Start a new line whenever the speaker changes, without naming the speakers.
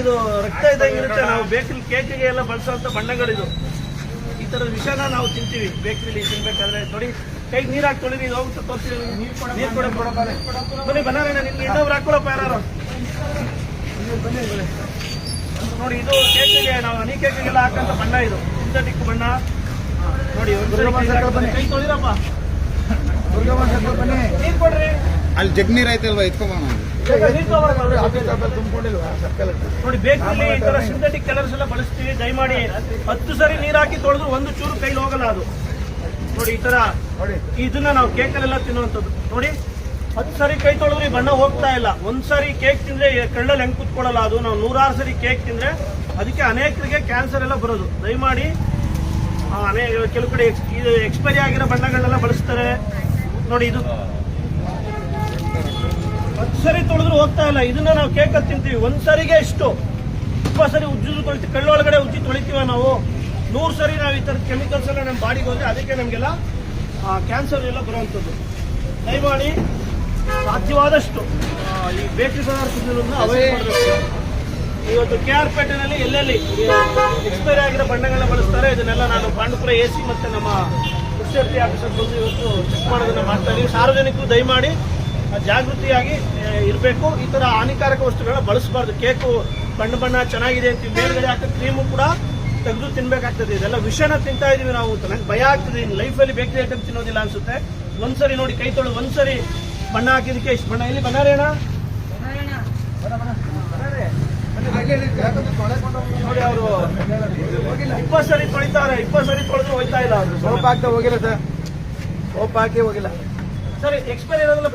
ಇದು ರಕ್ತ ಇದ್ದಂಗಿರುತ್ತೆ. ನಾವು ಬೇಕರಿ ಕೇಕಿಗೆ ಎಲ್ಲ ಬಳಸುವಂತ ಬಣ್ಣಗಳಿದು. ಈ ತರದ ವಿಷಯನ ನಾವು ತಿಂತೀವಿ ಬೇಕರಿಲಿ ತಿನ್ಬೇಕಾದ್ರೆ. ನೋಡಿ ಕೈಗೆ ನೀರ್ ಹಾಕಿ ತೊಳಿರಿ, ಇದು ಹೋಗುತ್ತೆ ತೋರಿಸ್ತೀವಿ. ನೀರ್ ಕೊಡ ಬನ್ನಿ ಬನ್ನಾರಣ್ಣ, ನಿಮ್ಗೆ ಇನ್ನೊಬ್ರು ಹಾಕೊಳಪ್ಪ ಯಾರು. ನೋಡಿ ಇದು ಕೇಕಿಗೆ ನಾವು ಹನಿ ಕೇಕಿಗೆಲ್ಲ ಹಾಕಂತ ಬಣ್ಣ, ಇದು ಸಿಂಥೆಟಿಕ್ ಬಣ್ಣ. ನೋಡಿ ಕೈ ತೊಳಿರಪ್ಪ, ನೀರ್ ಕೊಡ್ರಿ.
ಅಲ್ಲಿ ಜಗ್ ನೀರ್ ಐತಲ್ವಾ, ಇಟ್ಕೊಂಬ.
ನೋಡಿ ಬೇಕಲ್ಲಿ ಈ ತರ ಸಿಂಥೆಟಿಕ್ ಕಲರ್ಸ್ ಎಲ್ಲ ಬಳಸ್ತೀವಿ. ದಯಮಾಡಿ 10 ಸರಿ ನೀರ್ ಹಾಕಿ ತೊಳೆದ್ರು ಒಂದು ಚೂರು ಕೈಲಿ ಹೋಗಲ್ಲ ಅದು. ನೋಡಿ ಈ ತರ ಇದನ್ನ ನಾವು ಕೇಕಲ್ಲೆಲ್ಲ ತಿನ್ನುವಂಥದ್ದು. ನೋಡಿ 10 ಸರಿ ಕೈ ತೊಳೆದ್ರು ಈ ಬಣ್ಣ ಹೋಗ್ತಾ ಇಲ್ಲ. ಒಂದ್ಸರಿ ಕೇಕ್ ತಿಂದ್ರೆ ಕಳ್ಳಲ್ಲಿ ಹೆಂಗ್ ಕುತ್ಕೊಳ್ಳಲ್ಲ ಅದು. ನಾವು 106 ಸರಿ ಕೇಕ್ ತಿಂದ್ರೆ ಅದಕ್ಕೆ ಅನೇಕರಿಗೆ ಕ್ಯಾನ್ಸರ್ ಎಲ್ಲ ಬರೋದು. ದಯಮಾಡಿ ಕೆಲವು ಕಡೆ ಇದು ಎಕ್ಸ್ಪೈರಿ ಆಗಿರೋ ಬಣ್ಣಗಳನ್ನೆಲ್ಲ ಬಳಸ್ತಾರೆ. ನೋಡಿ ಇದು 10 ಸರಿ ತೊಳೆದ್ರು ಹೋಗ್ತಾ ಇಲ್ಲ. ಇದನ್ನ ನಾವು ಕೇಕ್ ತಿಂತೀವಿ. ಒಂದ್ಸರಿಗೆ ಎಷ್ಟು 20 ಸರಿ ಉಜ್ಜು ತೊಳಿತೀವಿ, ಕಳ್ಳೊಳಗಡೆ ಉಜ್ಜಿ ತೊಳಿತೀವ ನಾವು. 100 ಸರಿ ನಾವು ಈ ತರದ ಕೆಮಿಕಲ್ಸ್ ಎಲ್ಲ ನಮ್ಮ ಬಾಡಿಗೆ ಹೋದ್ರೆ ಅದಕ್ಕೆ ನಮಗೆಲ್ಲ ಕ್ಯಾನ್ಸರ್ ಎಲ್ಲ ಬರುವಂಥದ್ದು. ದಯಮಾಡಿ ಸಾಧ್ಯವಾದಷ್ಟು ಈ ಬೇಕರಿ ಪದಾರ್ಥಗಳನ್ನು ಅವಾಯ್ಡ್ ಮಾಡಬೇಕು. ಇವತ್ತು KR ಪೇಟೆನಲ್ಲಿ ಎಲ್ಲೆಲ್ಲಿ ಎಕ್ಸ್ಪೈರಿ ಆಗಿರೋ ಬಣ್ಣಗಳನ್ನ ಬಳಸ್ತಾರೆ ಇದನ್ನೆಲ್ಲ ನಾನು ಪಾಂಡುಪುರ AC ಮತ್ತೆ ನಮ್ಮ ಮುಖ್ಯಮಂತ್ರಿ ಆಫೀಸರ್ ಬಂದು ಇವತ್ತು ಚೆಕ್ ಮಾಡೋದನ್ನ ಮಾಡ್ತಾ ಇದೀವಿ. ಸಾರ್ವಜನಿಕರು ದಯಮಾಡಿ ಜಾಗೃತಿಯಾಗಿ ಇರಬೇಕು. ಈ ತರ ಹಾನಿಕಾರಕ ವಸ್ತುಗಳನ್ನ ಬಳಸಬಾರ್ದು. ಕೇಕು ಬಣ್ಣ ಚೆನ್ನಾಗಿದೆ ಅಂತ ಮೇಲ್ಗಡೆ ಹಾಕೋ ಕ್ರೀಮು ಕೂಡ ತೆಗೆದು ತಿನ್ಬೇಕಾಗ್ತದೆ. ಇದೆಲ್ಲ ವಿಷನ ತಿಂತಾ ಇದೀವಿ ನಾವು ಅಂತ ನಂಗೆ ಭಯ ಆಗ್ತದೆ. ಇನ್ನು ಲೈಫಲ್ಲಿ ಬೇಕರಿ ಐಟಮ್ ತಿನ್ನೋದಿಲ್ಲ ಅನ್ಸುತ್ತೆ. ಒಂದ್ಸರಿ ನೋಡಿ ಕೈ ತೊಳೆದು ಒಂದ್ಸರಿ ಬಣ್ಣ ಹಾಕಿದಕ್ಕೆ ಇಷ್ಟು ಬಣ್ಣ. ಇಲ್ಲಿ ಬನ್ನಾರೇಣ ನೋಡಿ, ಅವರು 20 ಸರಿ ತೊಳಿತಾರೆ. 20 ಸರಿ ತೊಳೆದ್ರು ಹೋಯ್ತಾ ಇಲ್ಲ. ಅವರು
ಸೋಪ್ ಹಾಕಿ ಹೋಗಿಲ್ಲ ಸರ್, ಸೋಪ್ ಹಾಕಿ ಹೋಗಿಲ್ಲ.
ಸರಿ ಎಕ್ಸ್ಪೈರಿ ಇರೋದೆಲ್ಲ